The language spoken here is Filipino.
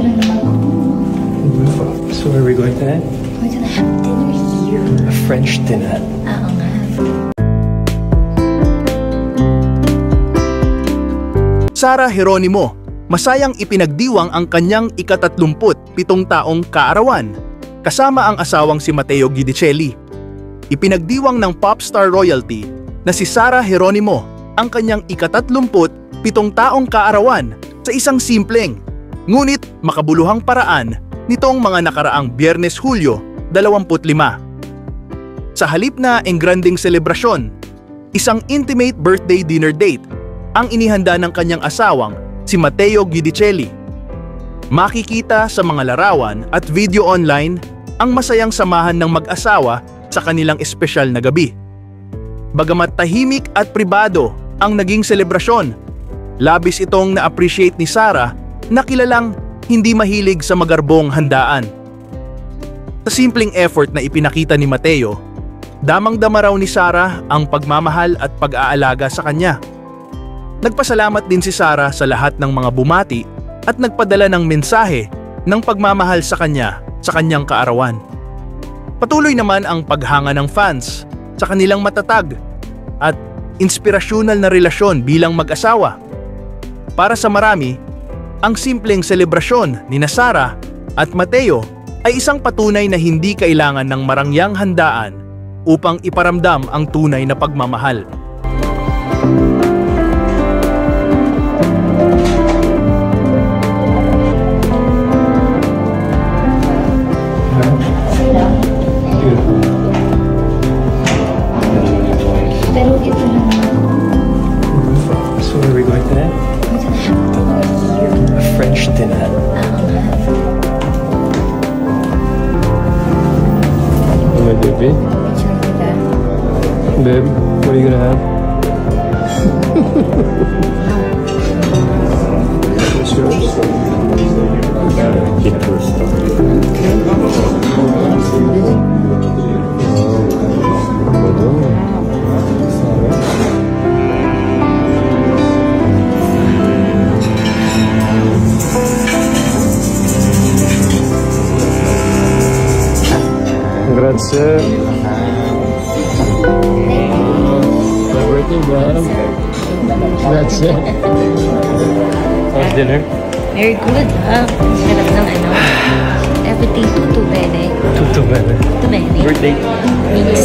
lang naman ako. So where are we going tonight? We're gonna have dinner here. A French dinner. Oo nga. Sara Geronimo, masayang ipinagdiwang ang kanyang ika-37 taong kaarawan, kasama ang asawang si Matteo Guidicelli. Ipinagdiwang ng popstar royalty na si Sara Geronimo ang kanyang ika-37 taong kaarawan sa isang simpleng, ngunit makabuluhang paraan nitong mga nakaraang Biyernes Hulyo 25. Sa halip na engranding selebrasyon, isang intimate birthday dinner date ang inihanda ng kanyang asawang si Matteo Guidicelli. Makikita sa mga larawan at video online ang masayang samahan ng mag-asawa sa kanilang espesyal na gabi. Bagamat tahimik at pribado ang naging selebrasyon, labis itong na-appreciate ni Sara na kilalang hindi mahilig sa magarbong handaan. Sa simpleng effort na ipinakita ni Matteo, damang-dama raw ni Sara ang pagmamahal at pag-aalaga sa kanya. Nagpasalamat din si Sara sa lahat ng mga bumati at nagpadala ng mensahe ng pagmamahal sa kanya sa kanyang kaarawan. Patuloy naman ang paghanga ng fans sa kanilang matatag at inspirasyonal na relasyon bilang mag-asawa. Para sa marami, ang simpleng selebrasyon ni Sara at Matteo ay isang patunay na hindi kailangan ng marangyang handaan upang iparamdam ang tunay na pagmamahal. Pero ito lang naman ako. So where are we going tonight? We're gonna have dinner here. A French dinner. Oo nga. My baby. Picture kita. Babe, what are you gonna have? What's yours? Keep yours. Grazie. Happy birthday, Bob. Grazie. How's dinner? Very good, ha? Sarap ng ano. Everything tutto bene. Tutto bene. Tutto bene. Birthday. Minis.